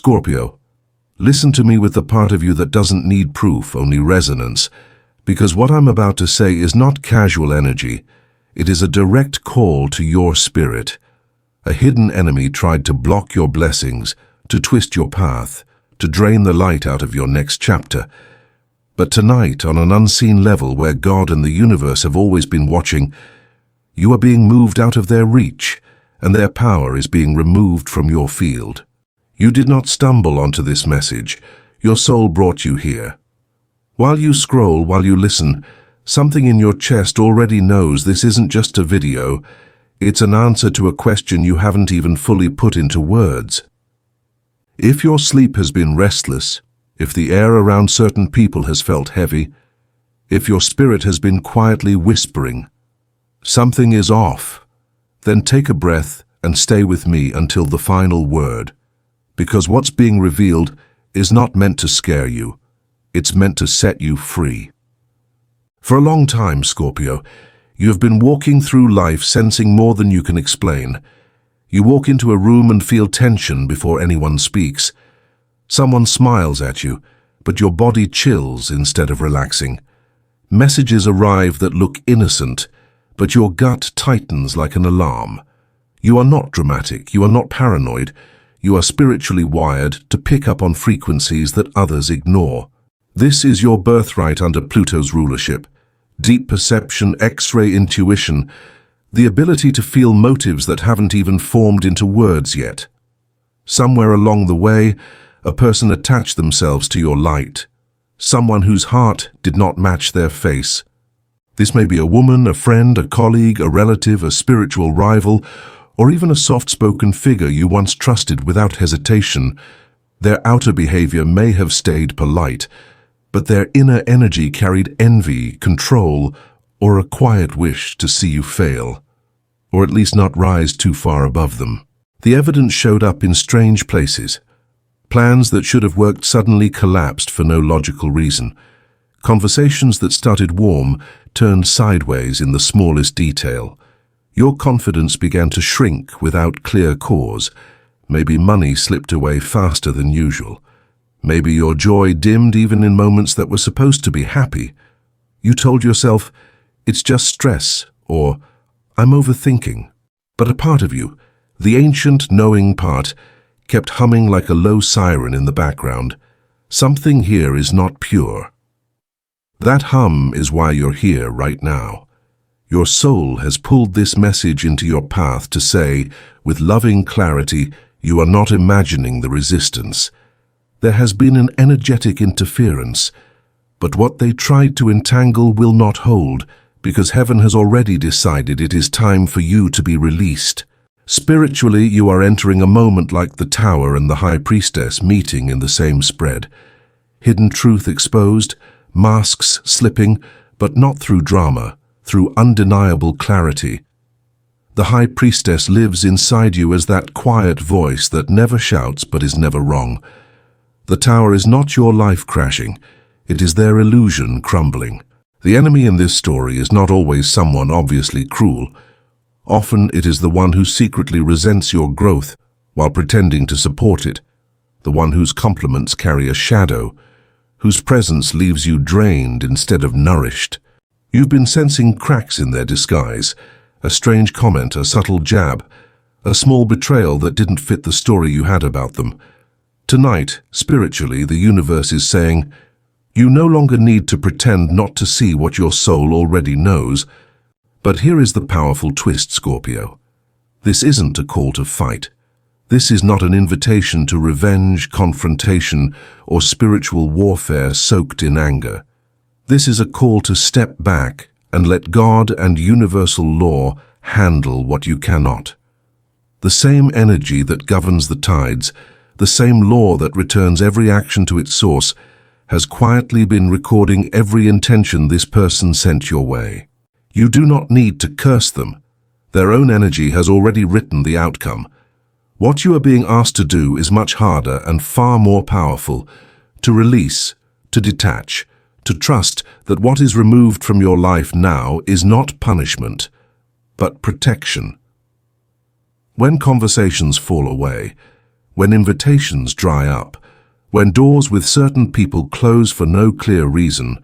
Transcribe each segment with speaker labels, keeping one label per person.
Speaker 1: Scorpio, listen to me with the part of you that doesn't need proof, only resonance, because what I'm about to say is not casual energy. It is a direct call to your spirit. A hidden enemy tried to block your blessings, to twist your path, to drain the light out of your next chapter. But tonight, on an unseen level where God and the universe have always been watching, you are being moved out of their reach, and their power is being removed from your field. You did not stumble onto this message. Your soul brought you here. While you scroll, while you listen, something in your chest already knows this isn't just a video. It's an answer to a question you haven't even fully put into words. If your sleep has been restless, if the air around certain people has felt heavy, if your spirit has been quietly whispering, something is off, then take a breath and stay with me until the final word. Because what's being revealed is not meant to scare you. It's meant to set you free. For a long time, Scorpio, you have been walking through life sensing more than you can explain. You walk into a room and feel tension before anyone speaks. Someone smiles at you, but your body chills instead of relaxing. Messages arrive that look innocent, but your gut tightens like an alarm. You are not dramatic, you are not paranoid. You are spiritually wired to pick up on frequencies that others ignore. This is your birthright under Pluto's rulership. Deep perception, X-ray intuition, the ability to feel motives that haven't even formed into words yet. Somewhere along the way, a person attached themselves to your light. Someone whose heart did not match their face. This may be a woman, a friend, a colleague, a relative, a spiritual rival, or even a soft-spoken figure you once trusted without hesitation. Their outer behavior may have stayed polite, but their inner energy carried envy, control, or a quiet wish to see you fail, or at least not rise too far above them. The evidence showed up in strange places. Plans that should have worked suddenly collapsed for no logical reason. Conversations that started warm turned sideways in the smallest detail. Your confidence began to shrink without clear cause. Maybe money slipped away faster than usual. Maybe your joy dimmed even in moments that were supposed to be happy. You told yourself, it's just stress, or I'm overthinking. But a part of you, the ancient knowing part, kept humming like a low siren in the background. Something here is not pure. That hum is why you're here right now. Your soul has pulled this message into your path to say, with loving clarity, you are not imagining the resistance. There has been an energetic interference, but what they tried to entangle will not hold, because heaven has already decided it is time for you to be released. Spiritually, you are entering a moment like the Tower and the High Priestess meeting in the same spread. Hidden truth exposed, masks slipping, but not through drama, through undeniable clarity. The High Priestess lives inside you as that quiet voice that never shouts but is never wrong. The Tower is not your life crashing, it is their illusion crumbling. The enemy in this story is not always someone obviously cruel. Often it is the one who secretly resents your growth while pretending to support it, the one whose compliments carry a shadow, whose presence leaves you drained instead of nourished. You've been sensing cracks in their disguise, a strange comment, a subtle jab, a small betrayal that didn't fit the story you had about them. Tonight, spiritually, the universe is saying, you no longer need to pretend not to see what your soul already knows. But here is the powerful twist, Scorpio. This isn't a call to fight. This is not an invitation to revenge, confrontation, or spiritual warfare soaked in anger. This is a call to step back and let God and universal law handle what you cannot. The same energy that governs the tides, the same law that returns every action to its source, has quietly been recording every intention this person sent your way. You do not need to curse them. Their own energy has already written the outcome. What you are being asked to do is much harder and far more powerful: to release, to detach, to trust that what is removed from your life now is not punishment, but protection. When conversations fall away, when invitations dry up, when doors with certain people close for no clear reason,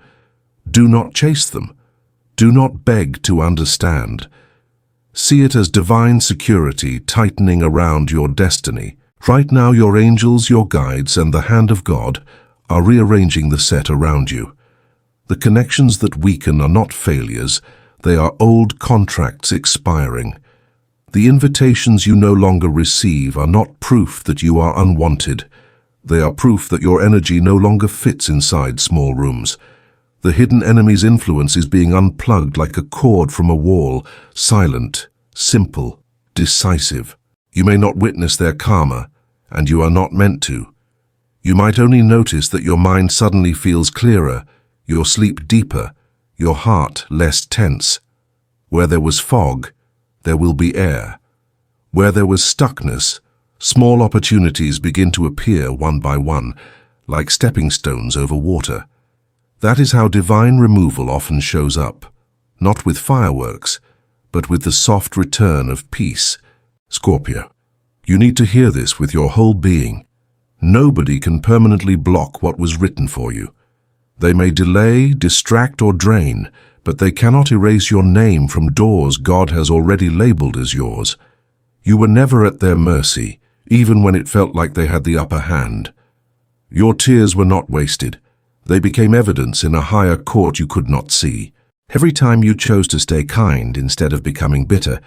Speaker 1: do not chase them. Do not beg to understand. See it as divine security tightening around your destiny. Right now, your angels, your guides, and the hand of God are rearranging the set around you. The connections that weaken are not failures, they are old contracts expiring. The invitations you no longer receive are not proof that you are unwanted. They are proof that your energy no longer fits inside small rooms. The hidden enemy's influence is being unplugged like a cord from a wall, silent, simple, decisive. You may not witness their karma, and you are not meant to. You might only notice that your mind suddenly feels clearer, your sleep deeper, your heart less tense. Where there was fog, there will be air. Where there was stuckness, small opportunities begin to appear one by one, like stepping stones over water. That is how divine removal often shows up, not with fireworks, but with the soft return of peace. Scorpio, you need to hear this with your whole being. Nobody can permanently block what was written for you. They may delay, distract, or drain, but they cannot erase your name from doors God has already labeled as yours. You were never at their mercy, even when it felt like they had the upper hand. Your tears were not wasted. They became evidence in a higher court you could not see. Every time you chose to stay kind instead of becoming bitter,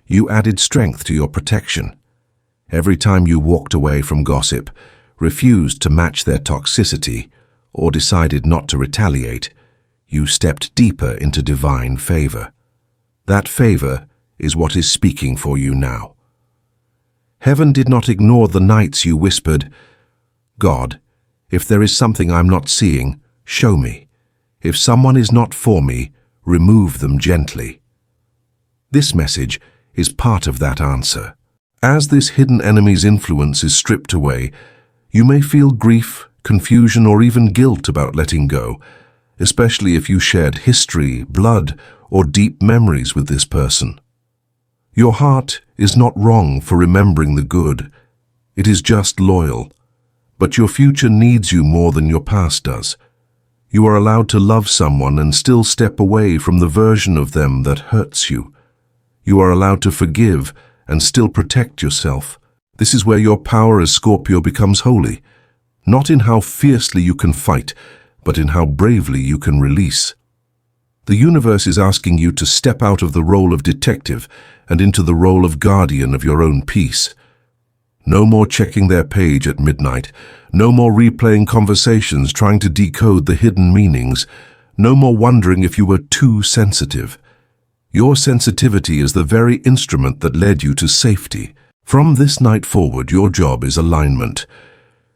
Speaker 1: you added strength to your protection. Every time you walked away from gossip, refused to match their toxicity, or decided not to retaliate, you stepped deeper into divine favor. That favor is what is speaking for you now. Heaven did not ignore the nights you whispered, "God, if there is something I'm not seeing, show me. If someone is not for me, remove them gently." This message is part of that answer. As this hidden enemy's influence is stripped away, you may feel grief, confusion, or even guilt about letting go, especially if you shared history, blood, or deep memories with this person. Your heart is not wrong for remembering the good. It is just loyal. But your future needs you more than your past does. You are allowed to love someone and still step away from the version of them that hurts you. You are allowed to forgive and still protect yourself. This is where your power as Scorpio becomes holy, not in how fiercely you can fight, but in how bravely you can release. The universe is asking you to step out of the role of detective and into the role of guardian of your own peace. No more checking their page at midnight. No more replaying conversations trying to decode the hidden meanings. No more wondering if you were too sensitive. Your sensitivity is the very instrument that led you to safety. From this night forward, your job is alignment.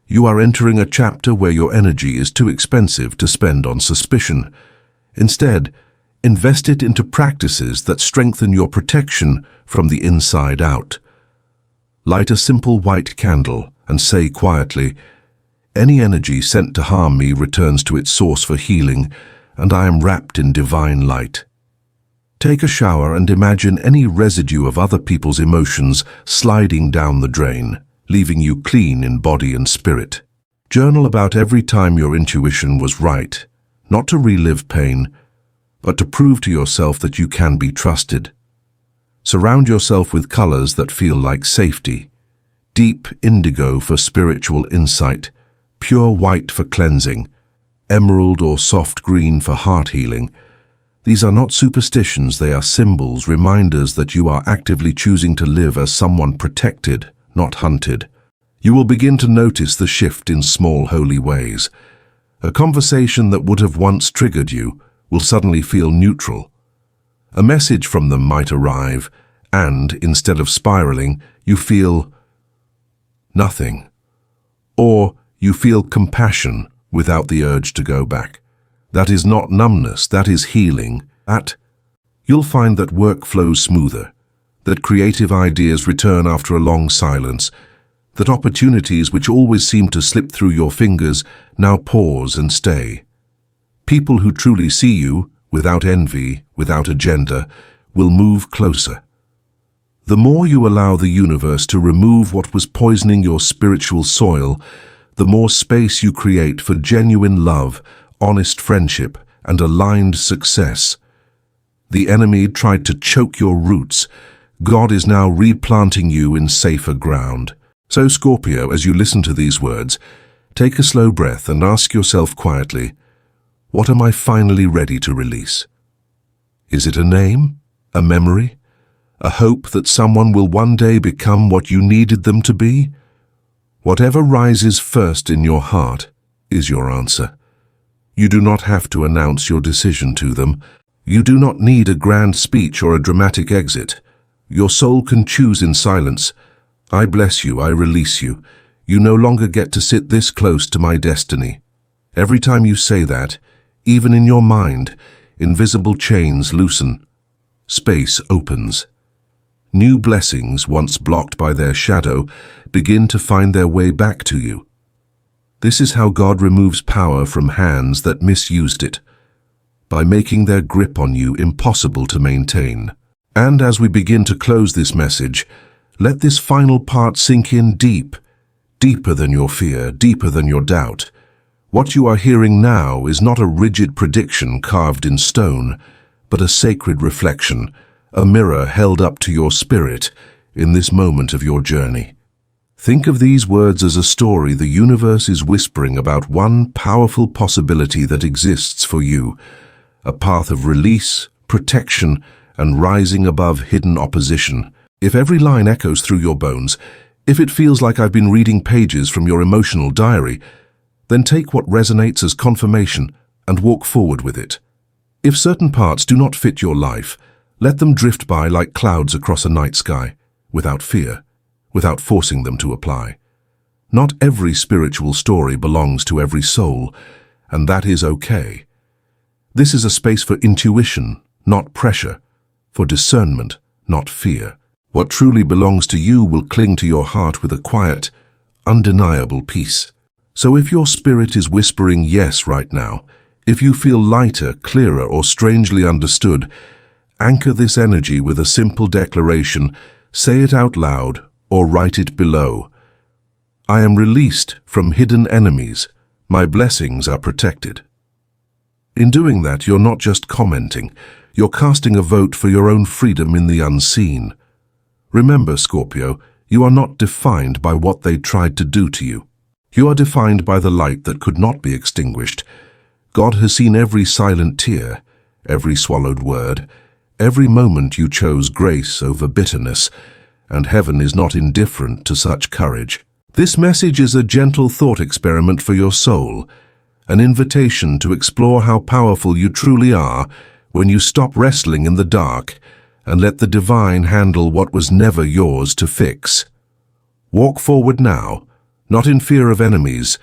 Speaker 1: You are entering a chapter where your energy is too expensive to spend on suspicion. Instead, invest it into practices that strengthen your protection from the inside out. Light a simple white candle and say quietly, "Any energy sent to harm me returns to its source for healing, and I am wrapped in divine light." Take a shower and imagine any residue of other people's emotions sliding down the drain, leaving you clean in body and spirit. Journal about every time your intuition was right, not to relive pain, but to prove to yourself that you can be trusted. Surround yourself with colors that feel like safety. Deep indigo for spiritual insight, pure white for cleansing, emerald or soft green for heart healing. These are not superstitions, they are symbols, reminders that you are actively choosing to live as someone protected, not hunted. You will begin to notice the shift in small holy ways. A conversation that would have once triggered you will suddenly feel neutral. A message from them might arrive, and instead of spiraling, you feel nothing. Or you feel compassion without the urge to go back. That is not numbness, that is healing. You'll find that work flows smoother, that creative ideas return after a long silence, that opportunities which always seem to slip through your fingers now pause and stay. People who truly see you, without envy, without agenda, will move closer. The more you allow the universe to remove what was poisoning your spiritual soil, the more space you create for genuine love, honest friendship, and aligned success. The enemy tried to choke your roots. God is now replanting you in safer ground. So, Scorpio, as you listen to these words, take a slow breath and ask yourself quietly, what am I finally ready to release? Is it a name? A memory? A hope that someone will one day become what you needed them to be? Whatever rises first in your heart is your answer. You do not have to announce your decision to them. You do not need a grand speech or a dramatic exit. Your soul can choose in silence. I bless you, I release you. You no longer get to sit this close to my destiny. Every time you say that, even in your mind, invisible chains loosen. Space opens. New blessings, once blocked by their shadow, begin to find their way back to you. This is how God removes power from hands that misused it, by making their grip on you impossible to maintain. And as we begin to close this message, let this final part sink in deep, deeper than your fear, deeper than your doubt. What you are hearing now is not a rigid prediction carved in stone, but a sacred reflection, a mirror held up to your spirit in this moment of your journey. Think of these words as a story the universe is whispering about one powerful possibility that exists for you, a path of release, protection, and rising above hidden opposition. If every line echoes through your bones, if it feels like I've been reading pages from your emotional diary, then take what resonates as confirmation and walk forward with it. If certain parts do not fit your life, let them drift by like clouds across a night sky, without fear, without forcing them to apply. Not every spiritual story belongs to every soul, and that is okay. This is a space for intuition, not pressure, for discernment, not fear. What truly belongs to you will cling to your heart with a quiet, undeniable peace. So if your spirit is whispering yes right now, if you feel lighter, clearer, or strangely understood, anchor this energy with a simple declaration, say it out loud, or write it below. I am released from hidden enemies. My blessings are protected. In doing that, you're not just commenting, you're casting a vote for your own freedom in the unseen. Remember, Scorpio, you are not defined by what they tried to do to you. You are defined by the light that could not be extinguished. God has seen every silent tear, every swallowed word, every moment you chose grace over bitterness, and heaven is not indifferent to such courage. This message is a gentle thought experiment for your soul, an invitation to explore how powerful you truly are when you stop wrestling in the dark and let the divine handle what was never yours to fix. Walk forward now, not in fear of enemies,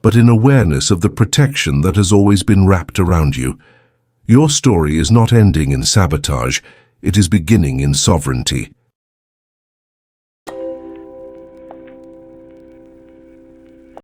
Speaker 1: but in awareness of the protection that has always been wrapped around you. Your story is not ending in sabotage, it is beginning in sovereignty.